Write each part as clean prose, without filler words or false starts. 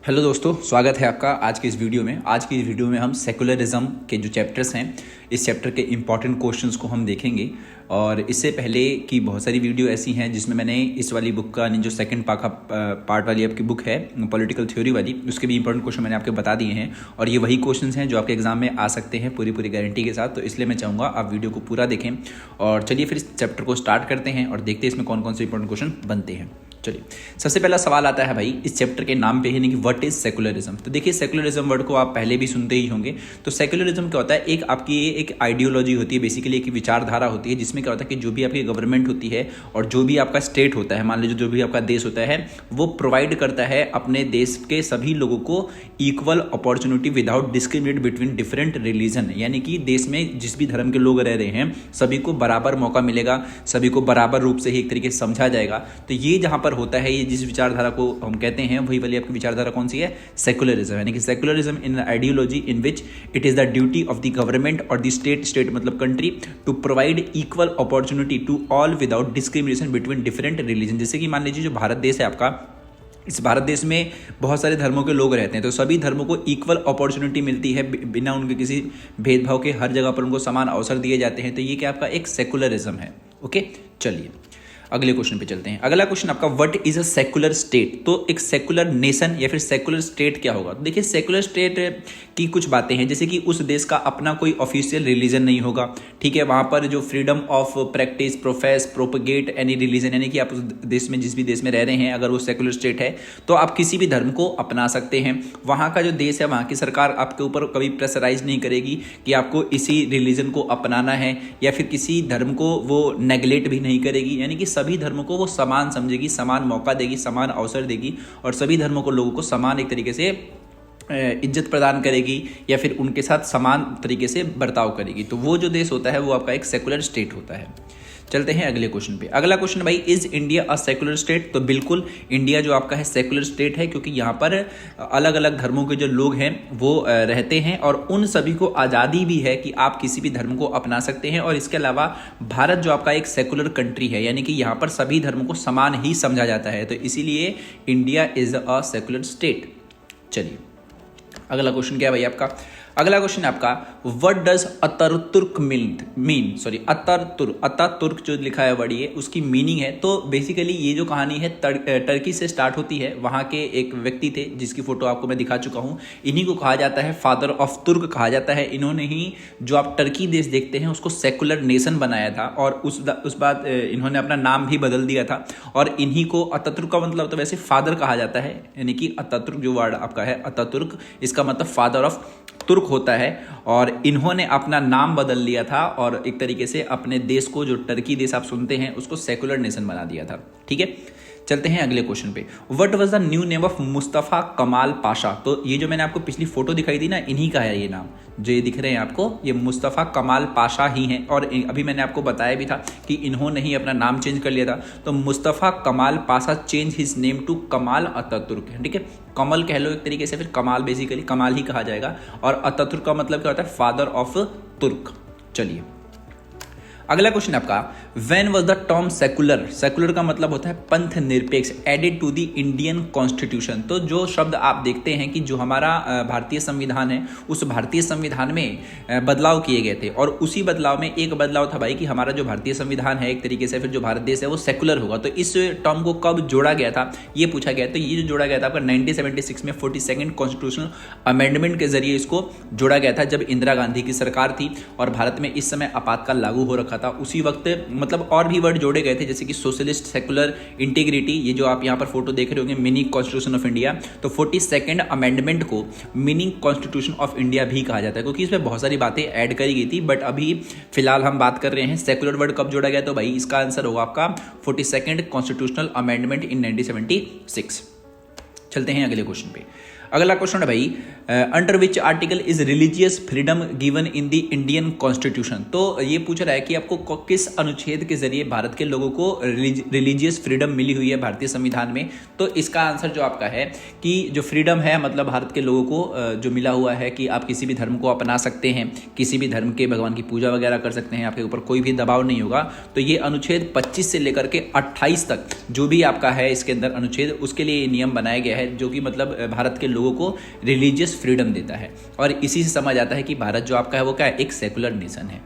Hello दोस्तों, स्वागत है आपका आज की इस वीडियो में। आज की इस वीडियो में हम सेकुलरिज्म के जो चैप्टर्स हैं, इस चैप्टर के इंपॉर्टेंट क्वेश्चंस को हम देखेंगे। और इससे पहले की बहुत सारी वीडियो ऐसी हैं जिसमें मैंने इस वाली बुक का जो सेकंड पार्ट वाली आपकी बुक है पॉलिटिकल थ्योरी वाली, उसके भी इंपॉर्टेंट क्वेश्चन मैंने आपके बता दिए हैं। और ये वही क्वेश्चंस हैं जो आपके एग्जाम में आ सकते हैं पूरी गारंटी के साथ। तो इसलिए मैं चाहूँगा आप वीडियो को पूरा देखें। और चलिए फिर इस चैप्टर को स्टार्ट करते हैं और देखते हैं इसमें कौन कौन से इंपॉर्टेंट क्वेश्चन बनते हैं। चलिए, सबसे पहला सवाल आता है भाई इस चैप्टर के नाम पे ही, कि व्हाट इज सेकुलरिज्म। तो देखिए, सेकुलरिज्म वर्ड को आप पहले भी सुनते ही होंगे। तो सेकुलरिज्म क्या होता है? एक आपकी एक आइडियोलॉजी होती है, बेसिकली एक विचारधारा होती है, जिसमें क्या होता है कि जो भी आपकी गवर्नमेंट होती है और जो भी आपका स्टेट होता है, मान लीजिए जो भी आपका देश होता है, वो प्रोवाइड करता है अपने देश के सभी लोगों को equal opportunity without discriminate between different religion. यानी कि देश में जिस भी धर्म के लोग रह रहे हैं सभी को बराबर मौका मिलेगा, सभी को बराबर रूप से ही एक तरीके से समझा जाएगा। तो ये जहां पर होता है, ये जिस विचारधारा को हम कहते हैं, वही वाली आपकी विचारधारा कौन सी है? सेकुलरिज्म। यानी कि secularism in ideology in which it is the duty of the government और द स्टेट मतलब country to provide equal opportunity to all without discrimination between different religion. जैसे कि मान लीजिए जो भारत देश है आपका, इस भारत देश में बहुत सारे धर्मों के लोग रहते हैं, तो सभी धर्मों को इक्वल अपॉर्चुनिटी मिलती है बिना उनके किसी भेदभाव के। हर जगह पर उनको समान अवसर दिए जाते हैं। तो ये क्या आपका एक सेकुलरिज्म है। ओके, चलिए अगले क्वेश्चन पे चलते हैं। अगला क्वेश्चन आपका, what is a secular state. तो एक सेकुलर नेशन या फिर सेकुलर स्टेट क्या होगा? तो देखिए, सेकुलर स्टेट की कुछ बातें हैं, जैसे कि उस देश का अपना कोई ऑफिशियल रिलीजन नहीं होगा। ठीक है, वहां पर जो freedom of practice, profess, propagate any religion, यानी कि आप उस देश में जिस भी देश में रह रहे हैं, अगर वो सेकुलर स्टेट है तो आप किसी भी धर्म को अपना सकते हैं। वहां का जो देश है, वहां की सरकार आपके ऊपर कभी प्रेशराइज नहीं करेगी कि आपको इसी रिलीजन को अपनाना है, या फिर किसी धर्म को वो नेग्लेक्ट भी नहीं करेगी। यानी कि सभी धर्मों को वो समान समझेगी, समान मौका देगी, समान अवसर देगी, और सभी धर्मों को लोगों को समान एक तरीके से इज्जत प्रदान करेगी, या फिर उनके साथ समान तरीके से बर्ताव करेगी। तो वो जो देश होता है वो आपका एक सेकुलर स्टेट होता है। चलते हैं अगले क्वेश्चन पे। अगला क्वेश्चन भाई, is India a secular state. तो बिल्कुल इंडिया जो आपका है सेकुलर स्टेट है, क्योंकि यहाँ पर अलग अलग धर्मों के जो लोग हैं वो रहते हैं, और उन सभी को आज़ादी भी है कि आप किसी भी धर्म को अपना सकते हैं। और इसके अलावा भारत जो आपका एक सेकुलर कंट्री है, यानी कि यहाँ पर सभी धर्मों को समान ही समझा जाता है। तो इसीलिए India is a secular state. चलिए अगला क्वेश्चन क्या है भाई आपका? अगला क्वेश्चन है आपका, what does Ataturk mean. Sorry, Ataturk जो लिखा है वर्ड, ये उसकी मीनिंग है। तो बेसिकली ये जो कहानी है टर्की से स्टार्ट होती है। वहाँ के एक व्यक्ति थे जिसकी फोटो आपको मैं दिखा चुका हूँ। इन्हीं को कहा जाता है फादर ऑफ तुर्क कहा जाता है। इन्होंने ही जो आप टर्की देश देखते हैं उसको सेकुलर नेशन बनाया था, और उस बाद इन्होंने अपना नाम भी बदल दिया था। और इन्हीं को अतातुर्क का मतलब तो वैसे फादर कहा जाता है, यानी कि अतातुर्क जो वर्ड आपका है अतातुर्क, इसका मतलब फादर ऑफ तुर्क होता है। और इन्होंने अपना नाम बदल लिया था और एक तरीके से अपने देश को, जो टर्की देश आप सुनते हैं, उसको सेकुलर नेशन बना दिया था। ठीक है, चलते हैं अगले क्वेश्चन पे। What was the new name of Mustafa Kemal Pasha. तो ये जो मैंने आपको पिछली फोटो दिखाई थी ना, इन्हीं का है ये नाम, जो ये दिख रहे हैं आपको, ये मुस्तफ़ा कमाल पाशा ही हैं। और अभी मैंने आपको बताया भी था कि इन्होंने ही अपना नाम चेंज कर लिया था। तो Mustafa Kemal Pasha change his name to Kemal Ataturk. ठीक है, कमल कह लो एक तरीके से, फिर कमाल, बेसिकली कमाल ही कहा जाएगा। और अतातुर्क का मतलब क्या होता है? फादर ऑफ तुर्क। चलिए अगला क्वेश्चन आपका, when was the term secular. Secular का मतलब होता है पंथ निरपेक्ष, added to the Indian constitution. तो जो शब्द आप देखते हैं कि जो हमारा भारतीय संविधान है, उस भारतीय संविधान में बदलाव किए गए थे। और उसी बदलाव में एक बदलाव था भाई कि हमारा जो भारतीय संविधान है, एक तरीके से फिर जो भारत देश है वो सेकुलर होगा। तो इस टर्म को कब जोड़ा गया था ये पूछा गया। तो ये जो जोड़ा गया था आपका 1976 में 42nd कॉन्स्टिट्यूशनल अमेंडमेंट के जरिए इसको जोड़ा गया था, जब इंदिरा गांधी की सरकार थी और भारत में इस समय आपातकाल लागू हो रखा था। उसी वक्त मतलब और भी वर्ड जोड़े गए थे, जैसे कि सोशलिस्ट, सेकुलर, इंटीग्रिटी। ये जो आप यहाँ पर फोटो देख रहे होंगे, मिनी कॉन्स्टिट्यूशन ऑफ इंडिया। तो 42nd अमेंडमेंट को मिनी कॉन्स्टिट्यूशन ऑफ इंडिया भी कहा जाता है, क्योंकि इसमें बहुत सारी बातें ऐड करी गई थी। बट अभी फिलहाल हम बात कर रहे हैं सेकुलर वर्ड कब जोड़ा गया। तो भाई इसका आंसर होगा आपका 42nd कॉन्स्टिट्यूशनल अमेंडमेंट इन 1976। चलते हैं अगले क्वेश्चन पे। अगला क्वेश्चन है भाई, under which article is religious freedom given in the Indian constitution. तो ये पूछ रहा है कि आपको किस अनुच्छेद के जरिए भारत के लोगों को रिलीजियस फ्रीडम मिली हुई है भारतीय संविधान में। तो इसका आंसर जो आपका है कि जो फ्रीडम है, मतलब भारत के लोगों को जो मिला हुआ है कि आप किसी भी धर्म को अपना सकते हैं, किसी भी धर्म के भगवान की पूजा वगैरह कर सकते हैं, आपके ऊपर कोई भी दबाव नहीं होगा। तो ये अनुच्छेद 25 से लेकर के 28 तक जो भी आपका है इसके अंदर अनुच्छेद, उसके लिए नियम बनाया गया है, जो कि मतलब भारत के लोगों को रिलीजियस फ्रीडम देता है। और इसी से समझ आता है कि भारत जो आपका है वो क्या है, एक सेकुलर नेशन है।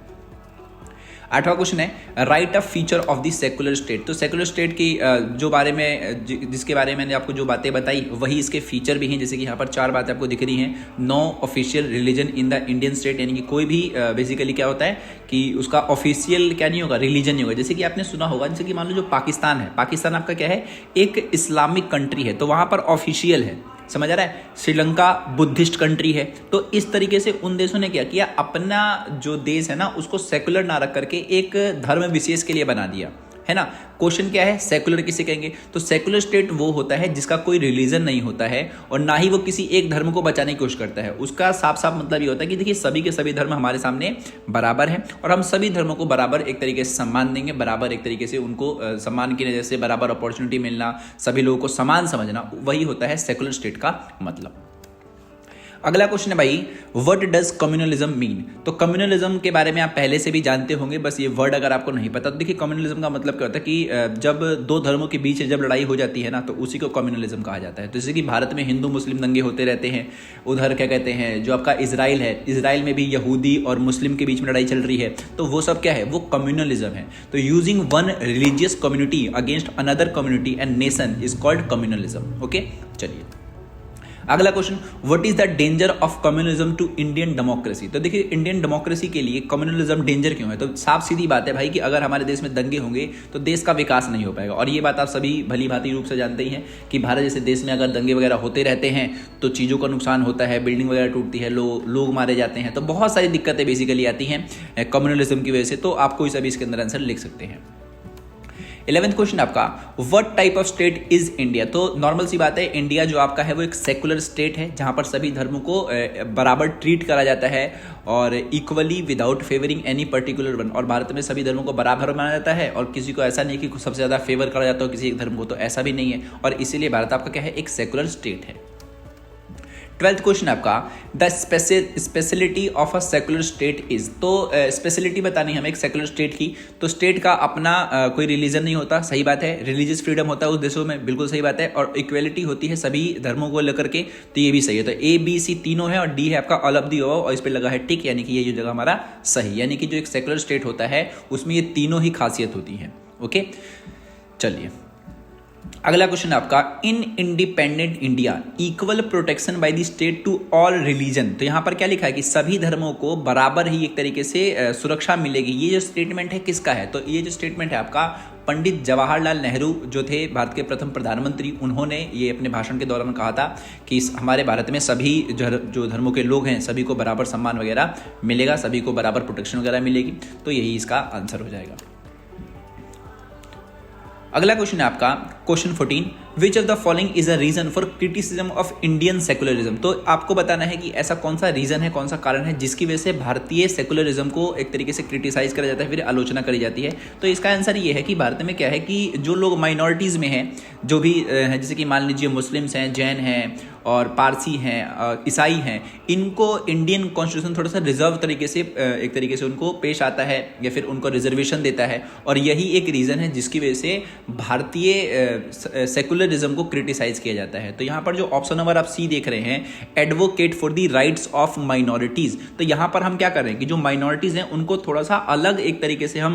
8वां क्वेश्चन है right a feature of the secular state. तो सेकुलर स्टेट की जो बारे में जिसके बारे में मैंने आपको जो बातें बताई वही इसके फीचर भी हैं, जैसे कि यहाँ पर 4 बातें आपको दिख रही हैं। No official religion in the Indian state, यानी कि कोई भी बेसिकली क्या होता है कि उसका ऑफिशियल क्या नहीं होगा, रिलीजन नहीं होगा। जैसे कि आपने सुना होगा, जैसे कि मान लो जो पाकिस्तान है, पाकिस्तान आपका क्या है, एक इस्लामिक कंट्री है, तो वहाँ पर ऑफिशियल है, समझ आ रहा है। श्रीलंका बुद्धिस्ट कंट्री है, तो इस तरीके से उन देशों ने क्या किया, अपना जो देश है ना उसको सेकुलर ना रख करके एक धर्म विशेष के लिए बना दिया, है ना। क्वेश्चन क्या है, सेकुलर किसे कहेंगे? तो सेकुलर स्टेट वो होता है जिसका कोई रिलीजन नहीं होता है और ना ही वो किसी एक धर्म को बचाने की कोशिश करता है। उसका साफ साफ मतलब ये होता है कि देखिए सभी के सभी धर्म हमारे सामने बराबर हैं और हम सभी धर्मों को बराबर एक तरीके से सम्मान देंगे, बराबर एक तरीके से उनको सम्मान की नजर से बराबर अपॉर्चुनिटी मिलना, सभी लोगों को समान समझना, वही होता है सेकुलर स्टेट का मतलब। अगला क्वेश्चन है भाई, व्हाट डज कम्युनलिज्म मीन? तो कम्युनलिज्म के बारे में आप पहले से भी जानते होंगे, बस ये वर्ड अगर आपको नहीं पता तो देखिए कम्युनलिज्म का मतलब क्या होता है कि जब दो धर्मों के बीच जब लड़ाई हो जाती है ना तो उसी को कम्युनलिज्म कहा जाता है। तो जैसे कि भारत में हिंदू मुस्लिम दंगे होते रहते हैं, उधर क्या कहते हैं जो आपका इजराइल है, इजराइल में भी यहूदी और मुस्लिम के बीच में लड़ाई चल रही है, तो वो सब क्या है, वो कम्युनलिज्म है। तो using one religious community against another community and nation is called communalism. Okay, चलिए अगला question, what is the danger of communalism to Indian democracy? तो देखिए इंडियन डेमोक्रेसी के लिए कम्युनलिज्म डेंजर क्यों है? तो साफ सीधी बात है भाई कि अगर हमारे देश में दंगे होंगे तो देश का विकास नहीं हो पाएगा। और ये बात आप सभी भली भांति रूप से जानते ही हैं कि भारत जैसे देश में अगर दंगे वगैरह होते रहते हैं तो चीज़ों का नुकसान होता है, बिल्डिंग वगैरह टूटती है, लोग मारे जाते हैं, तो बहुत सारी दिक्कतें बेसिकली आती हैं कम्युनलिज्म की वजह से। तो आप कोई सा भी इसके अंदर आंसर लिख सकते हैं। 11th क्वेश्चन आपका, what type of state is India? तो नॉर्मल सी बात है, इंडिया जो आपका है वो एक सेकुलर स्टेट है जहां पर सभी धर्मों को बराबर ट्रीट करा जाता है और equally without favouring any particular one. और भारत में सभी धर्मों को बराबर माना जाता है और किसी को ऐसा नहीं कि सबसे ज़्यादा फेवर करा जाता हो किसी एक धर्म को, तो ऐसा भी नहीं है। और इसीलिए भारत आपका क्या है, एक सेकुलर स्टेट है। 12th क्वेश्चन आपका, the speciality of a secular state is? तो स्पेशलिटी बतानी हमें एक सेकुलर स्टेट की, तो स्टेट का अपना कोई रिलीजन नहीं होता, सही बात है। रिलीजियस फ्रीडम होता है उस देशों में, बिल्कुल सही बात है। और इक्वेलिटी होती है सभी धर्मों को लेकर के, तो ये भी सही है। तो ए बी सी तीनों है और डी है आपका ऑल ऑफ दी अबव और इस पर लगा है टिक, यानी कि ये जो जगह हमारा सही, यानी कि जो एक सेकुलर स्टेट होता है उसमें ये तीनों ही खासियत होती हैं। ओके, चलिए अगला क्वेश्चन आपका, in independent India equal protection by the state to all religion? तो यहां पर क्या लिखा है कि सभी धर्मों को बराबर ही एक तरीके से सुरक्षा मिलेगी। ये जो स्टेटमेंट है किसका है? तो ये जो स्टेटमेंट है आपका पंडित जवाहरलाल नेहरू जो थे भारत के प्रथम प्रधानमंत्री, उन्होंने ये अपने भाषण के दौरान कहा था कि हमारे भारत में सभी जो धर्मों के लोग हैं सभी को बराबर सम्मान वगैरह मिलेगा, सभी को बराबर प्रोटेक्शन वगैरह मिलेगी। तो यही इसका आंसर हो जाएगा। अगला क्वेश्चन है आपका question 14, which of the following is a reason for criticism of Indian secularism? तो आपको बताना है कि ऐसा कौन सा रीजन है, कौन सा कारण है जिसकी वजह से भारतीय सेकुलरिज्म को एक तरीके से क्रिटिसाइज करा जाता है, फिर आलोचना करी जाती है। तो इसका आंसर ये है कि भारत में क्या है कि जो लोग माइनॉरिटीज़ में हैं, जो भी हैं, जैसे कि मान लीजिए मुस्लिम्स हैं, जैन हैं और पारसी हैं, ईसाई हैं, इनको इंडियन कॉन्स्टिट्यूशन थोड़ा सा रिजर्व तरीके से एक तरीके से उनको पेश आता है या फिर उनको रिजर्वेशन देता है। और यही एक रीज़न है जिसकी वजह से भारतीय सेकुलरिज्म को क्रिटिसाइज किया जाता है। तो यहाँ पर जो ऑप्शन नंबर आप सी देख रहे हैं, advocate for the rights of minorities, तो यहाँ पर हम क्या कर रहे हैं कि जो माइनॉरिटीज़ हैं उनको थोड़ा सा अलग एक तरीके से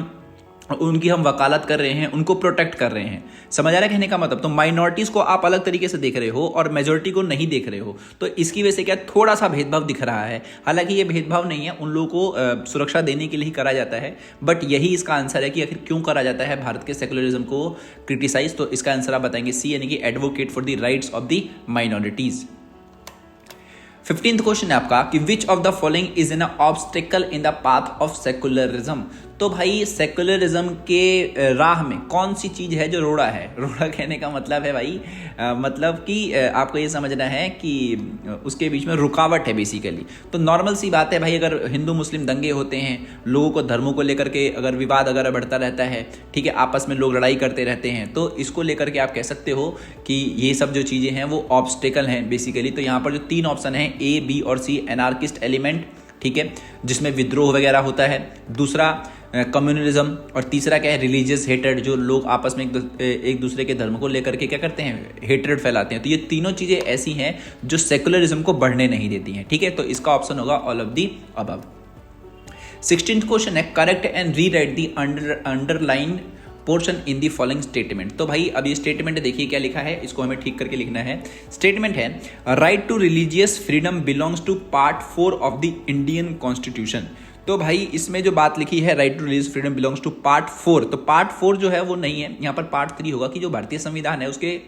उनकी हम वकालत कर रहे हैं, उनको प्रोटेक्ट कर रहे हैं। समझ आ रहा है कहने का मतलब? तो माइनॉरिटीज़ को आप अलग तरीके से देख रहे हो और मेजोरिटी को नहीं देख रहे हो, तो इसकी वजह से क्या थोड़ा सा भेदभाव दिख रहा है। हालांकि ये भेदभाव नहीं है, उन लोगों को सुरक्षा देने के लिए ही करा जाता है, बट यही इसका आंसर है कि आखिर क्यों करा जाता है भारत के सेकुलरिज्म को क्रिटिसाइज। तो इसका आंसर आप बताएंगे सी, यानी कि advocate for the rights of the minorities. 15th question है आपका कि विच of the following is an obstacle in the path of secularism? तो भाई सेकुलरिज्म के राह में कौन सी चीज़ है जो रोड़ा है? रोड़ा कहने का मतलब है भाई मतलब कि आपको ये समझना है कि उसके बीच में रुकावट है बेसिकली। तो नॉर्मल सी बात है भाई, अगर हिंदू मुस्लिम दंगे होते हैं, लोगों को धर्मों को लेकर के अगर विवाद अगर बढ़ता रहता है, ठीक है, आपस में लोग लड़ाई करते रहते हैं, तो इसको लेकर के आप कह सकते हो कि ये सब जो चीज़ें हैं वो ऑब्स्टेकल हैं बेसिकली। तो यहाँ पर जो 3 ऑप्शन हैं ए, बी और सी, एनार्किस्ट एलिमेंट, ठीक है, जिसमें विद्रोह वगैरह होता है। दूसरा कम्युनलिज्म, और तीसरा क्या है, रिलीजियस हेट्रेड, जो लोग आपस में एक दूसरे के धर्म को लेकर के क्या करते हैं, हेट्रेड फैलाते हैं। तो ये तीनों चीज़ें ऐसी हैं जो सेकुलरिज्म को बढ़ने नहीं देती हैं, ठीक है। तो इसका ऑप्शन होगा all of the above. 16th question है, correct and rewrite the underline portion in the following statement. तो भाई अब ये स्टेटमेंट देखिए क्या लिखा है, इसको हमें ठीक करके लिखना है। स्टेटमेंट है, right to religious freedom belongs to part 4 of the Indian constitution. तो भाई इसमें जो बात लिखी है, right to religious freedom belongs to part 4, तो पार्ट 4 जो है वो नहीं है, यहाँ पर पार्ट 3 होगा कि जो भारतीय संविधान है उसके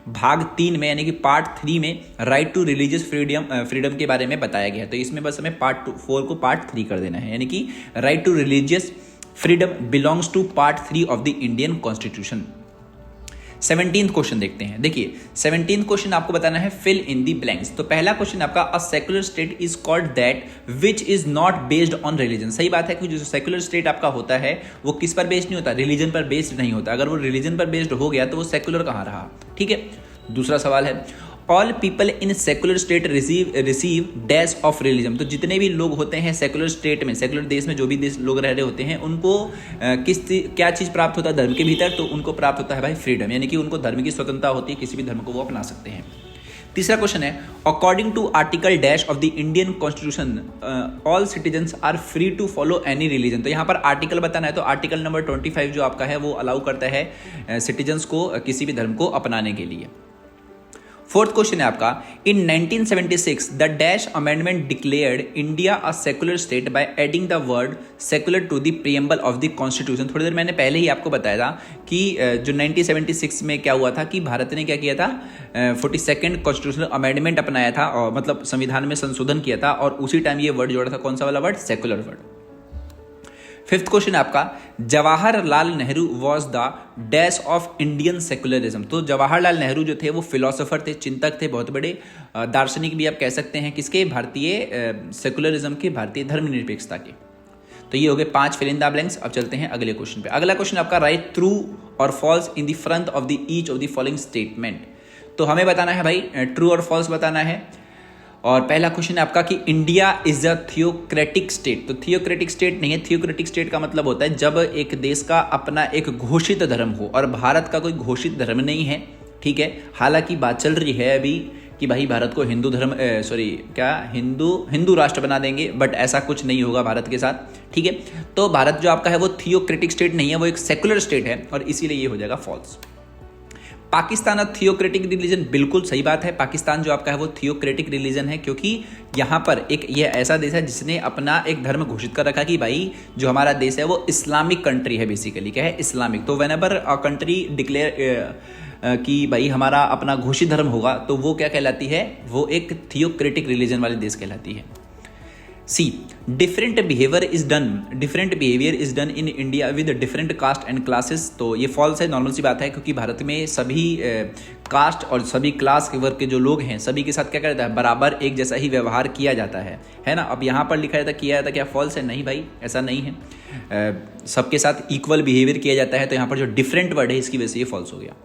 भाग 3 में यानी कि पार्ट 3 में राइट टू रिलीजियस फ्रीडम के बारे में बताया गया है। तो इसमें बस हमें पार्ट 4 को पार्ट 3 कर देना है, यानी कि right to religious freedom belongs to part 3 of the Indian constitution. 17th question देखते हैं। देखिए 17th क्वेश्चन आपको बताना है फिल इन दी ब्लैंक्स। तो पहला क्वेश्चन आपका, a secular state is called that which is not based on religion. सही बात है कि जो सेक्युलर स्टेट आपका होता है वो किस पर बेस्ड नहीं होता, रिलीजन पर बेस्ड नहीं होता। अगर वो रिलीजन पर बेस्ड हो गया तो वो सेक्युलर कहाँ रहा, ठीक है। दूसरा सवाल है, all people in secular state receive dash of religion. तो जितने भी लोग होते हैं सेकुलर स्टेट में, सेकुलर देश में जो भी देश लोग रह रहे होते हैं, उनको क्या चीज़ प्राप्त होता है धर्म के भीतर, तो उनको प्राप्त होता है भाई फ्रीडम, यानी कि उनको धर्म की स्वतंत्रता होती है, किसी भी धर्म को वो अपना सकते हैं। तीसरा क्वेश्चन है, according to article dash of the Indian constitution all citizens are free to follow any religion. तो यहाँ पर आर्टिकल बताना है, तो आर्टिकल नंबर 25 जो आपका है वो अलाउ करता है सिटीजन्स को किसी भी धर्म को अपनाने के लिए। फोर्थ क्वेश्चन है आपका, in 1976 the dash amendment declared India a secular state by adding the word secular to the preamble of the constitution. थोड़ी देर मैंने पहले ही आपको बताया था कि जो 1976 में क्या हुआ था कि भारत ने क्या किया था, 42nd कॉन्स्टिट्यूशनल अमेंडमेंट अपनाया था, और मतलब संविधान में संशोधन किया था, और उसी टाइम ये वर्ड जोड़ा था, कौन सा वाला word, secular word. Fifth question आपका, Jawaharlal Nehru was the dash of Indian secularism. तो जवाहरलाल नेहरू जो थे वो फिलोसोफर थे, चिंतक थे, बहुत बड़े दार्शनिक भी आप कह सकते हैं, किसके, भारतीय सेकुलरिज्म के, भारतीय धर्मनिरपेक्षता के। तो ये हो गए 5 फिल इन द ब्लैंक्स। अब चलते हैं अगले क्वेश्चन पे। अगला क्वेश्चन आपका, राइट ट्रू और falls in the front of the each of the following statement. तो हमें बताना है भाई ट्रू और फॉल्स बताना है। और पहला क्वेश्चन है आपका कि India is a theocratic state. तो थियोक्रेटिक स्टेट नहीं है, थियोक्रेटिक स्टेट का मतलब होता है जब एक देश का अपना एक घोषित धर्म हो, और भारत का कोई घोषित धर्म नहीं है, ठीक है। हालांकि बात चल रही है अभी कि भाई भारत को हिंदू धर्म हिंदू राष्ट्र बना देंगे, बट ऐसा कुछ नहीं होगा भारत के साथ, ठीक है। तो भारत जो आपका है वो थियोक्रेटिक स्टेट नहीं है, वो एक सेकुलर स्टेट है, और इसीलिए ये हो जाएगा फॉल्स। पाकिस्तान थियोक्रेटिक रिलीजन, बिल्कुल सही बात है। पाकिस्तान जो आपका है वो थियोक्रेटिक रिलीजन है, क्योंकि यहाँ पर ये ऐसा देश है जिसने अपना एक धर्म घोषित कर रखा कि भाई जो हमारा देश है वो इस्लामिक कंट्री है, बेसिकली क्या है, इस्लामिक। तो व्हेनेवर अ कंट्री डिक्लेयर कि भाई हमारा अपना घोषित धर्म होगा, तो वो क्या कहलाती है, वो एक थियोक्रेटिक रिलीजन वाले देश कहलाती है। C, different behaviour is done in India with different caste and classes. तो ये फॉल्स है, नॉर्मल सी बात है, क्योंकि भारत में सभी कास्ट और सभी क्लास के वर्ग के जो लोग हैं सभी के साथ क्या करता है, बराबर एक जैसा ही व्यवहार किया जाता है ना। अब यहाँ पर लिखा जाता किया जाता, क्या फॉल्स है? नहीं भाई, ऐसा नहीं है। सबके साथ इक्वल बिहेवियर किया जाता है, तो यहाँ पर जो डिफरेंट वर्ड है इसकी वजह से ये फॉल्स हो गया।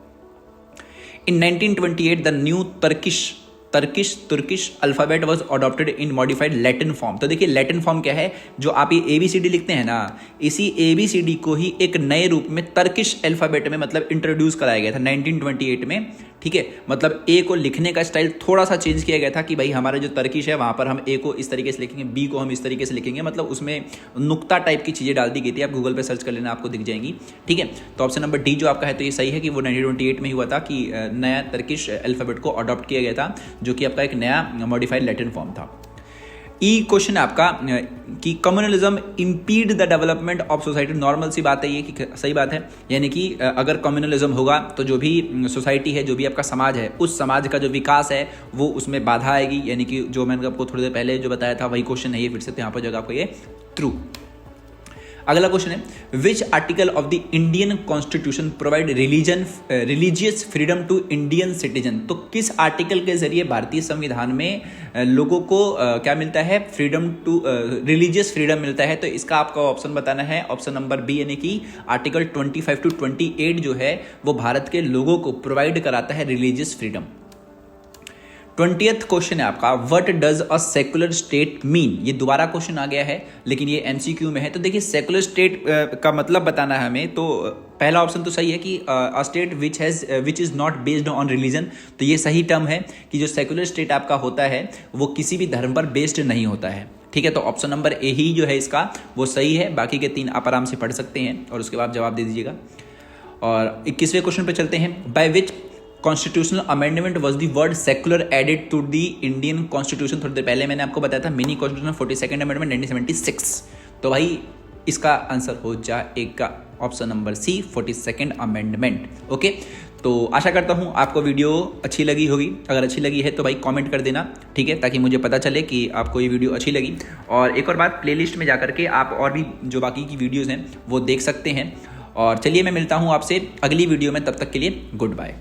इन 1928 the new Turkish alphabet was adopted in modified Latin form. तो देखिए लैटिन फॉर्म क्या है, जो आप ये ABCD लिखते हैं ना, इसी ABCD को ही एक नए रूप में तर्किश अल्फ़ाबेट में मतलब इंट्रोड्यूस कराया गया था 1928 में, ठीक है। मतलब A को लिखने का स्टाइल थोड़ा सा चेंज किया गया था कि भाई हमारा जो तर्किश है वहाँ पर हम A को इस तरीके से लिखेंगे, B को हम इस तरीके से लिखेंगे, मतलब उसमें नुक्ता टाइप की चीज़ें डाल दी गई थी। आप गूगल पे सर्च कर लेना, आपको दिख जाएंगी, ठीक है। तो ऑप्शन नंबर डी जो आपका है तो ये सही है कि वो 1928 में ही हुआ था कि नया तर्किश अल्फ़ाबेट को अडॉप्ट किया गया था, जो कि आपका एक नया मॉडिफाइड लैटिन फॉर्म था। ई क्वेश्चन है आपका कि communalism impede the development of society. Normal सी बात है ये कि सही बात है, यानी कि अगर कम्युनलिज्म होगा तो जो भी सोसाइटी है, जो भी आपका समाज है, उस समाज का जो विकास है वो उसमें बाधा आएगी, यानी कि जो मैंने आपको थोड़ी देर पहले जो बताया था वही क्वेश्चन है ये, फिर से यहाँ पर जगह आपको ये ट्रू। अगला क्वेश्चन है, which article of the Indian constitution provide religious freedom to Indian citizen. तो किस आर्टिकल के जरिए भारतीय संविधान में लोगों को क्या मिलता है, फ्रीडम टू रिलीजियस फ्रीडम मिलता है। तो इसका आपका ऑप्शन बताना है, ऑप्शन नंबर बी, यानी कि आर्टिकल 25 to 28 जो है वो भारत के लोगों को प्रोवाइड कराता है रिलीजियस फ्रीडम। 20th क्वेश्चन है आपका, what does a secular state mean. ये दोबारा क्वेश्चन आ गया है लेकिन ये एमसीक्यू में है। तो देखिए सेकुलर स्टेट का मतलब बताना है हमें, तो पहला ऑप्शन तो सही है कि a state which is not based on religion. तो ये सही टर्म है कि जो सेकुलर स्टेट आपका होता है वो किसी भी धर्म पर बेस्ड नहीं होता है। ठीक है, तो ऑप्शन नंबर ए ही जो है इसका वो सही है। बाकी के 3 आप आराम से पढ़ सकते हैं और उसके बाद जवाब दे दीजिएगा। और 21वें क्वेश्चन पे चलते हैं। By which constitutional amendment was the word secular added to the Indian constitution. थोड़ी देर पहले मैंने आपको बताया था मिनी कॉन्स्टिट्यूशन 42nd अमेंडमेंट 1976। तो भाई इसका आंसर हो जाएगा option number C 42nd amendment. Okay, तो आशा करता हूँ आपको वीडियो अच्छी लगी होगी। अगर अच्छी लगी है तो भाई कमेंट कर देना, ठीक है, ताकि मुझे पता चले कि आपको ये वीडियो अच्छी लगी। और एक और बात, प्लेलिस्ट में जाकर के आप और भी जो बाकी की वीडियोज़ हैं वो देख सकते हैं। और चलिए मैं मिलता हूँ आपसे अगली वीडियो में, तब तक के लिए गुड बाय।